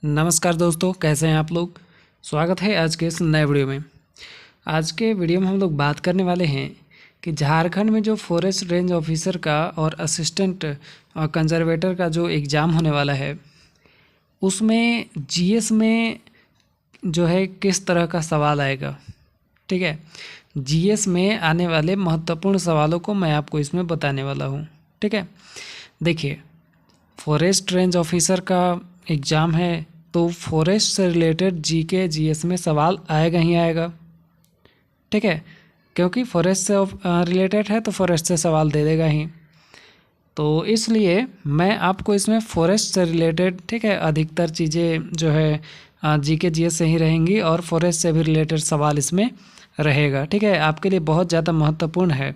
नमस्कार दोस्तों, कैसे हैं आप लोग। स्वागत है आज के इस नए वीडियो में। आज के वीडियो में हम लोग बात करने वाले हैं कि झारखंड में जो फॉरेस्ट रेंज ऑफिसर का और असिस्टेंट कंजर्वेटर का जो एग्ज़ाम होने वाला है, उसमें जीएस में जो है किस तरह का सवाल आएगा। ठीक है, जीएस में आने वाले महत्वपूर्ण सवालों को मैं आपको इसमें बताने वाला हूँ। ठीक है, देखिए, फॉरेस्ट रेंज ऑफिसर का एग्ज़ाम है तो फॉरेस्ट से रिलेटेड जीके जीएस में सवाल आएगा ही आएगा। ठीक है, क्योंकि फॉरेस्ट से रिलेटेड है तो फॉरेस्ट से सवाल दे देगा ही। तो इसलिए मैं आपको इसमें फॉरेस्ट से रिलेटेड, ठीक है, अधिकतर चीज़ें जो है जीके जीएस से ही रहेंगी और फॉरेस्ट से भी रिलेटेड सवाल इसमें रहेगा। ठीक है, आपके लिए बहुत ज़्यादा महत्वपूर्ण है।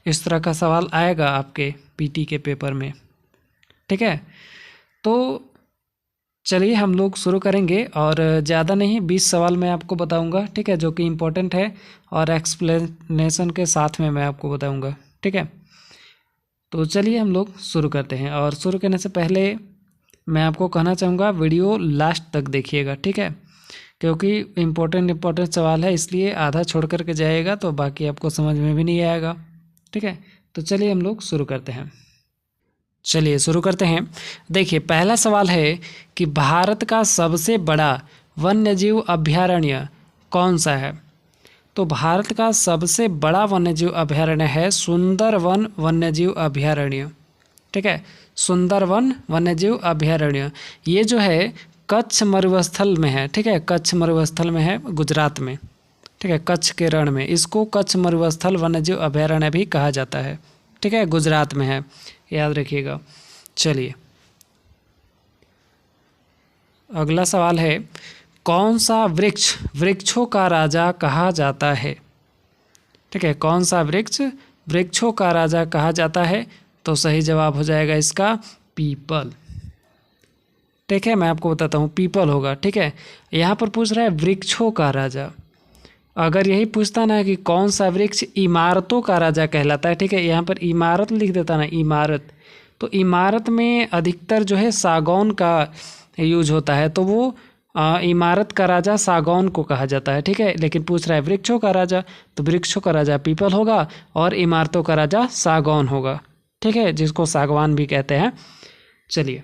इस तरह का सवाल आएगा आपके पीटी के पेपर में। ठीक है, तो चलिए हम लोग शुरू करेंगे और ज़्यादा नहीं, 20 सवाल मैं आपको बताऊंगा। ठीक है, जो कि इम्पोर्टेंट है और एक्सप्लेनेशन के साथ में मैं आपको बताऊंगा। ठीक है, तो चलिए हम लोग शुरू करते हैं। और शुरू करने से पहले मैं आपको कहना चाहूँगा, वीडियो लास्ट तक देखिएगा। ठीक है, क्योंकि इम्पोर्टेंट सवाल है, इसलिए आधा छोड़ करके जाइएगा तो बाकी आपको समझ में भी नहीं आएगा। ठीक है, तो चलिए हम लोग शुरू करते हैं। चलिए शुरू करते हैं। देखिए, पहला सवाल है कि भारत का सबसे बड़ा वन्यजीव अभयारण्य कौन सा है। तो भारत का सबसे बड़ा वन्यजीव अभयारण्य है सुंदरवन वन्यजीव अभयारण्य। ठीक है, सुंदरवन वन्यजीव अभयारण्य ये जो है कच्छ मरुस्थल में है। ठीक है, कच्छ मरुस्थल में है, गुजरात में। ठीक है, कच्छ के रण में इसको कच्छ मरुस्थल वन्यजीव अभयारण्य भी कहा जाता है। ठीक है, गुजरात में है, याद रखिएगा। चलिए अगला सवाल है, कौन सा वृक्ष वृक्षों का राजा कहा जाता है। ठीक है, कौन सा वृक्ष वृक्षों का राजा कहा जाता है। तो सही जवाब हो जाएगा इसका पीपल। ठीक है, मैं आपको बताता हूँ, पीपल होगा। ठीक है, यहाँ पर पूछ रहा है वृक्षों का राजा। अगर यही पूछता ना कि कौन सा वृक्ष इमारतों का राजा कहलाता है, ठीक है, यहाँ पर इमारत लिख देता ना, इमारत, तो इमारत में अधिकतर जो है सागौन का यूज होता है, तो वो इमारत का राजा सागौन को कहा जाता है। ठीक है, लेकिन पूछ रहा है वृक्षों का राजा, तो वृक्षों का राजा पीपल होगा और इमारतों का राजा सागौन होगा। ठीक है, जिसको सागवान भी कहते हैं। चलिए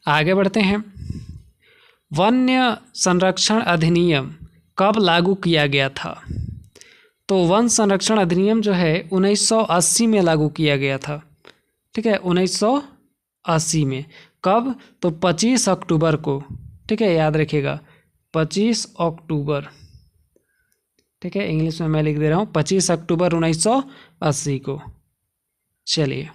आगे बढ़ते हैं। वन्य संरक्षण अधिनियम कब लागू किया गया था। तो वन संरक्षण अधिनियम जो है 1980 में लागू किया गया था। ठीक है, 1980 में। कब? तो 25 अक्टूबर को। ठीक है, याद रखिएगा, 25 अक्टूबर। ठीक है, इंग्लिश में मैं लिख दे रहा हूँ, 25 अक्टूबर 1980 को। चलिए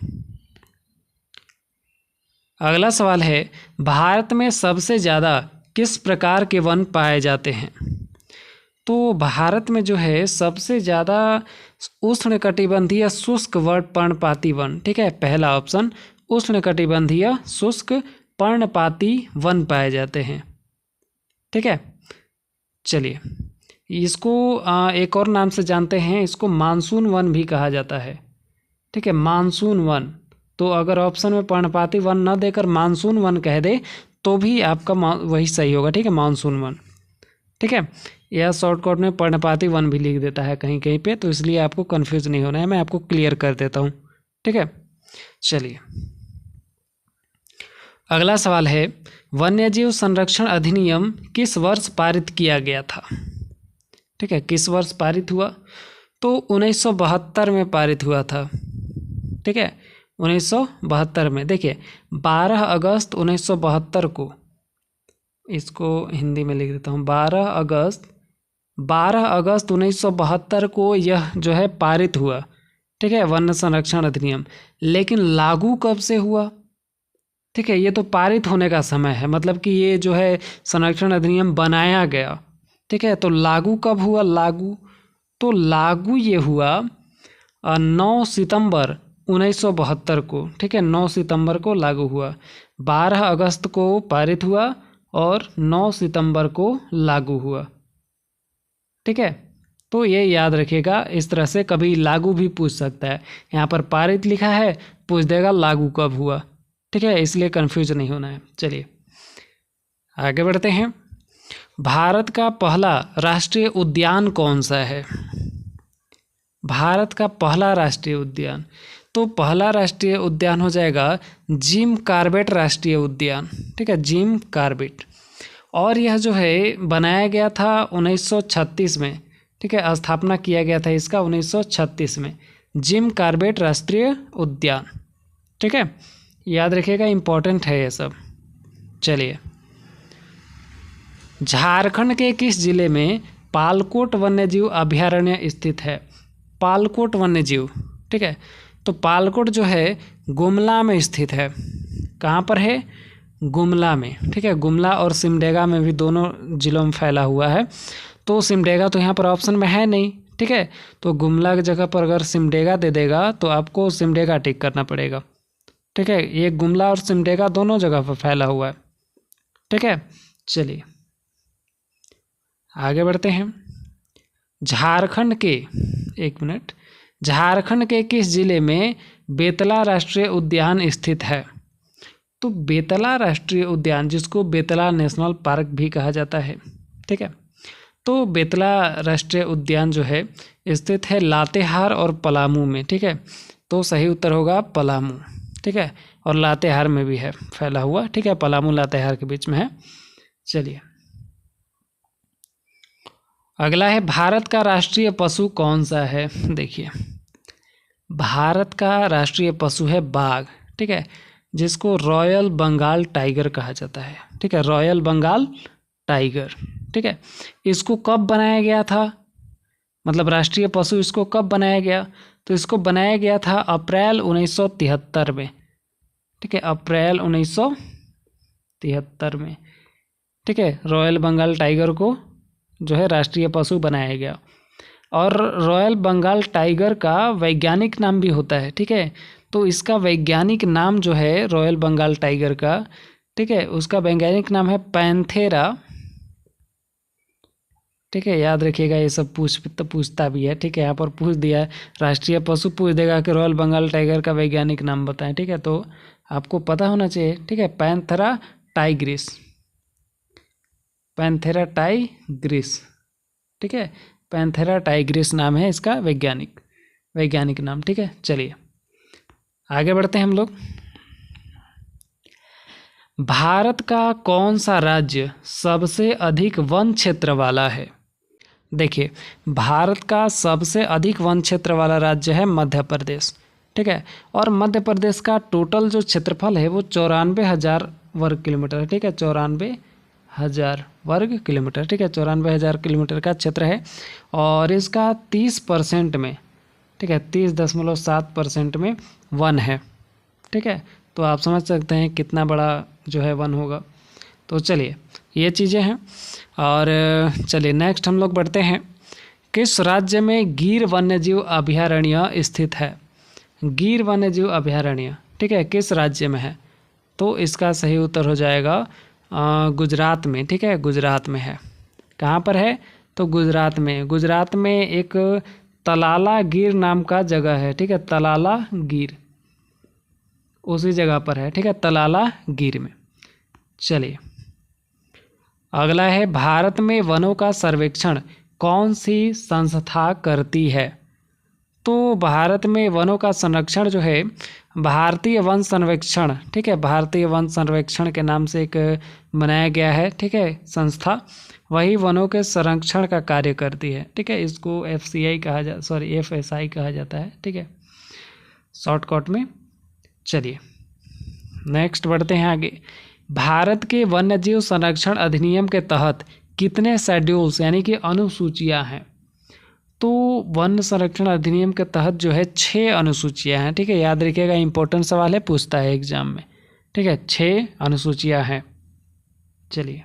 अगला सवाल है, भारत में सबसे ज़्यादा किस प्रकार के वन पाए जाते हैं। तो भारत में जो है सबसे ज़्यादा उष्णकटिबंधीय शुष्क पर्णपाती वन। ठीक है, पहला ऑप्शन उष्णकटिबंधीय शुष्क पर्णपाती वन पाए जाते हैं। ठीक है, चलिए इसको एक और नाम से जानते हैं, इसको मानसून वन भी कहा जाता है। ठीक है, मानसून वन। तो अगर ऑप्शन में पर्णपाती वन न देकर मानसून वन कह दे तो भी आपका वही सही होगा। ठीक है, मानसून वन। ठीक है, यह शॉर्टकट में पर्णपाती वन भी लिख देता है कहीं कहीं पे, तो इसलिए आपको कंफ्यूज नहीं होना है, मैं आपको क्लियर कर देता हूँ। ठीक है, चलिए अगला सवाल है, वन्यजीव संरक्षण अधिनियम किस वर्ष पारित किया गया था। ठीक है, किस वर्ष पारित हुआ। तो 1972 में पारित हुआ था। ठीक है, 1972 में। देखिए 12 अगस्त 1972 को, इसको हिंदी में लिख देता हूँ, 12 अगस्त 1972 को यह जो है पारित हुआ। ठीक है, वन संरक्षण अधिनियम। लेकिन लागू कब से हुआ। ठीक है, ये तो पारित होने का समय है, मतलब कि ये जो है संरक्षण अधिनियम बनाया गया। ठीक है, तो लागू कब हुआ। लागू ये हुआ 9 सितंबर 1972 को। ठीक है, 9 सितंबर को लागू हुआ, 12 अगस्त को पारित हुआ और 9 सितंबर को लागू हुआ। ठीक है, तो ये याद रखिएगा, इस तरह से कभी लागू भी पूछ सकता है। यहाँ पर पारित लिखा है, पूछ देगा लागू कब हुआ। ठीक है, इसलिए कन्फ्यूज नहीं होना है। चलिए आगे बढ़ते हैं। भारत का पहला राष्ट्रीय उद्यान कौन सा है? भारत का पहला राष्ट्रीय उद्यान, तो पहला राष्ट्रीय उद्यान हो जाएगा जिम कॉर्बेट राष्ट्रीय उद्यान। ठीक है, जिम कॉर्बेट। और यह जो है बनाया गया था 1936 में। ठीक है, स्थापना किया गया था इसका 1936 में, जिम कॉर्बेट राष्ट्रीय उद्यान। ठीक है, याद रखिएगा, इम्पोर्टेंट है ये सब। चलिए, झारखंड के किस जिले में पालकोट वन्यजीव अभयारण्य स्थित है? पालकोट वन्यजीव, ठीक है, तो पालकोट जो है गुमला में स्थित है। कहाँ पर है? गुमला में। ठीक है, गुमला और सिमडेगा में भी दोनों जिलों में फैला हुआ है। तो सिमडेगा तो यहाँ पर ऑप्शन में है नहीं। ठीक है, तो गुमला की जगह पर अगर सिमडेगा दे देगा तो आपको सिमडेगा टिक करना पड़ेगा। ठीक है, ये गुमला और सिमडेगा दोनों जगह पर फैला हुआ है। ठीक है, चलिए आगे बढ़ते हैं। झारखंड के, एक मिनट, झारखंड के किस जिले में बेतला राष्ट्रीय उद्यान स्थित है? तो बेतला राष्ट्रीय उद्यान, जिसको बेतला नेशनल पार्क भी कहा जाता है। ठीक है, तो बेतला राष्ट्रीय उद्यान जो है स्थित है लातेहार और पलामू में। ठीक है, तो सही उत्तर होगा पलामू। ठीक है, और लातेहार में भी है फैला हुआ। ठीक है, पलामू लातेहार के बीच में है। चलिए, अगला है भारत का राष्ट्रीय पशु कौन सा है? देखिए, भारत का राष्ट्रीय पशु है बाघ। ठीक है, जिसको रॉयल बंगाल टाइगर कहा जाता है। ठीक है, रॉयल बंगाल टाइगर। ठीक है, इसको कब बनाया गया था, मतलब राष्ट्रीय पशु इसको कब बनाया गया? तो इसको बनाया गया था अप्रैल 1973 में। ठीक है, अप्रैल 1973 में। ठीक है, रॉयल बंगाल टाइगर को जो है राष्ट्रीय पशु बनाया गया। और रॉयल बंगाल टाइगर का वैज्ञानिक नाम भी होता है। ठीक है, तो इसका वैज्ञानिक नाम जो है रॉयल बंगाल टाइगर का, ठीक है, उसका वैज्ञानिक नाम है पैंथेरा। ठीक है, याद रखिएगा, ये सब पूछता भी है। ठीक है, यहाँ पर पूछ दिया है, राष्ट्रीय पशु पूछ देगा कि रॉयल बंगाल टाइगर का वैज्ञानिक नाम बताएं। ठीक है, तो आपको पता होना चाहिए। ठीक है, पैंथेरा टाइग्रिस, पैंथेरा टाइग्रिस। ठीक है, पैंथेरा टाइग्रिस नाम है इसका वैज्ञानिक नाम। ठीक है, चलिए आगे बढ़ते हैं हम लोग। भारत का कौन सा राज्य सबसे अधिक वन क्षेत्र वाला है? देखिए, भारत का सबसे अधिक वन क्षेत्र वाला राज्य है मध्य प्रदेश। ठीक है, और मध्य प्रदेश का टोटल जो क्षेत्रफल है वो 94,000 वर्ग किलोमीटर है। ठीक है, 94,000 वर्ग किलोमीटर। ठीक है, 94,000 किलोमीटर का क्षेत्र है। और इसका 30% में, ठीक है, 30.7% में वन है। ठीक है, तो आप समझ सकते हैं कितना बड़ा जो है वन होगा। तो चलिए, ये चीज़ें हैं। और चलिए नेक्स्ट हम लोग बढ़ते हैं। किस राज्य में गिर वन्यजीव अभयारण्य स्थित है? गिर वन्यजीव अभयारण्य, ठीक है, किस राज्य में है? तो इसका सही उत्तर हो जाएगा गुजरात में। ठीक है, गुजरात में है। कहाँ पर है? तो गुजरात में। गुजरात में एक तलाला गिर नाम का जगह है। ठीक है, तलाला गिर उसी जगह पर है। ठीक है, तलाला गिर में। चलिए अगला है, भारत में वनों का सर्वेक्षण कौन सी संस्था करती है? तो भारत में वनों का संरक्षण जो है भारतीय वन सर्वेक्षण, ठीक है, भारतीय वन सर्वेक्षण के नाम से एक बनाया गया है। ठीक है, संस्था, वही वनों के संरक्षण का कार्य करती है। ठीक है, इसको FCI FSI कहा जाता है। ठीक है, शॉर्टकट में। चलिए नेक्स्ट बढ़ते हैं आगे। भारत के वन्यजीव संरक्षण अधिनियम के तहत कितने शेड्यूल्स यानी कि अनुसूचियां हैं? तो वन संरक्षण अधिनियम के तहत जो है 6 अनुसूचियां हैं। ठीक है, याद रखिएगा, इंपॉर्टेंट सवाल है, पूछता है एग्जाम में। ठीक है, 6 अनुसूचियां हैं। चलिए,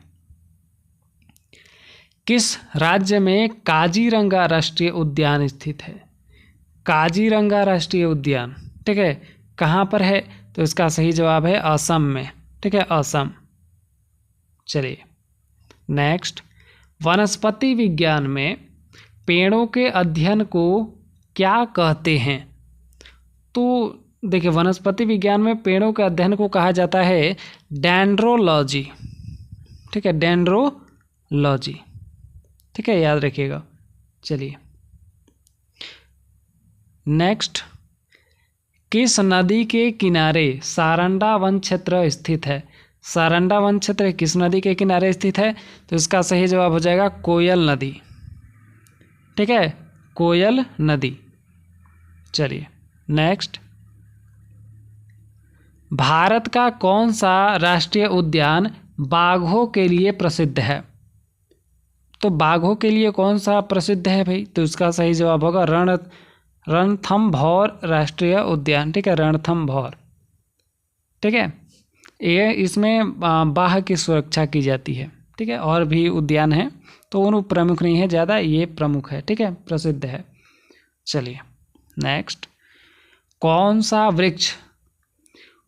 किस राज्य में काजीरंगा राष्ट्रीय उद्यान स्थित है? काजीरंगा राष्ट्रीय उद्यान, ठीक है, कहाँ पर है? तो इसका सही जवाब है असम में। ठीक है, असम। चलिए नेक्स्ट, वनस्पति विज्ञान में पेड़ों के अध्ययन को क्या कहते हैं? तो देखिए, वनस्पति विज्ञान में पेड़ों के अध्ययन को कहा जाता है डेंड्रोलॉजी। ठीक ठीक है, डेंड्रोलॉजी, ठीक है, याद रखिएगा। चलिए नेक्स्ट, किस नदी के किनारे सारंडा वन क्षेत्र स्थित है? सारंडा वन क्षेत्र किस नदी के किनारे स्थित है? तो इसका सही जवाब हो जाएगा कोयल नदी, ठीक है, कोयल नदी। चलिए नेक्स्ट, भारत का कौन सा राष्ट्रीय उद्यान बाघों के लिए प्रसिद्ध है? तो बाघों के लिए कौन सा प्रसिद्ध है भाई? तो इसका सही जवाब होगा रणथंभौर राष्ट्रीय उद्यान, ठीक है, रणथंभौर, ठीक है। ये इसमें बाघ की सुरक्षा की जाती है, ठीक है, और भी उद्यान हैं तो उन प्रमुख नहीं है ज़्यादा, ये प्रमुख है, ठीक है, प्रसिद्ध है। चलिए नेक्स्ट, कौन सा वृक्ष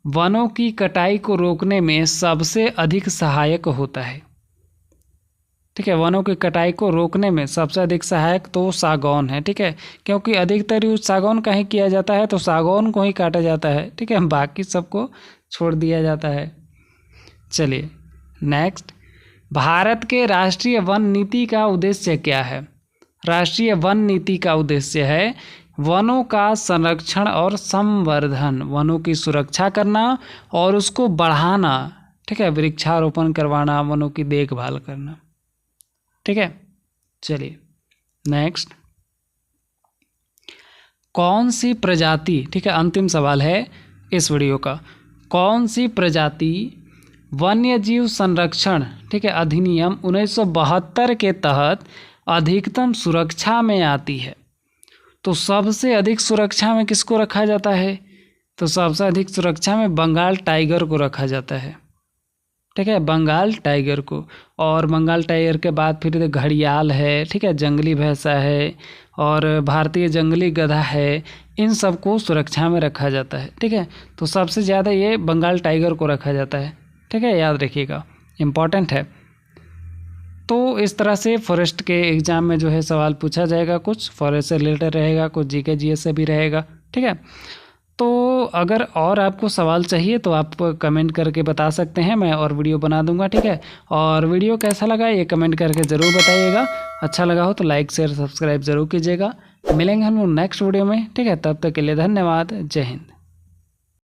वनों की कटाई को रोकने में सबसे अधिक सहायक होता है? ठीक है, वनों की कटाई को रोकने में सबसे अधिक सहायक तो सागौन है, ठीक है, क्योंकि अधिकतर यूज सागौन का ही किया जाता है, तो सागौन को ही काटा जाता है, ठीक है, बाकी सबको छोड़ दिया जाता है। चलिए नेक्स्ट, भारत के राष्ट्रीय वन नीति का उद्देश्य क्या है? राष्ट्रीय वन नीति का उद्देश्य है वनों का संरक्षण और संवर्धन, वनों की सुरक्षा करना और उसको बढ़ाना, ठीक है, वृक्षारोपण करवाना, वनों की देखभाल करना, ठीक है। चलिए नेक्स्ट, कौन सी प्रजाति, ठीक है, अंतिम सवाल है इस वीडियो का, कौन सी प्रजाति वन्यजीव संरक्षण, ठीक है, अधिनियम 1972 के तहत अधिकतम सुरक्षा में आती है? तो सबसे अधिक सुरक्षा में किसको रखा जाता है? तो सबसे अधिक सुरक्षा में बंगाल टाइगर को रखा जाता है, ठीक है, बंगाल टाइगर को। और बंगाल टाइगर के बाद फिर घड़ियाल है, ठीक है, जंगली भैंसा है और भारतीय जंगली गधा है, इन सबको सुरक्षा में रखा जाता है, ठीक है। तो सबसे ज़्यादा ये बंगाल टाइगर को रखा जाता है, ठीक है, याद रखिएगा, इम्पॉर्टेंट है। तो इस तरह से फॉरेस्ट के एग्ज़ाम में जो है सवाल पूछा जाएगा, कुछ फॉरेस्ट से रिलेटेड रहेगा, कुछ जीके जीएस से भी रहेगा, ठीक है। तो अगर और आपको सवाल चाहिए तो आप कमेंट करके बता सकते हैं, मैं और वीडियो बना दूंगा, ठीक है। और वीडियो कैसा लगा ये कमेंट करके ज़रूर बताइएगा, अच्छा लगा हो तो लाइक शेयर सब्सक्राइब ज़रूर कीजिएगा। मिलेंगे हम नेक्स्ट वीडियो में, ठीक है, तब तक के लिए धन्यवाद, जय हिंद।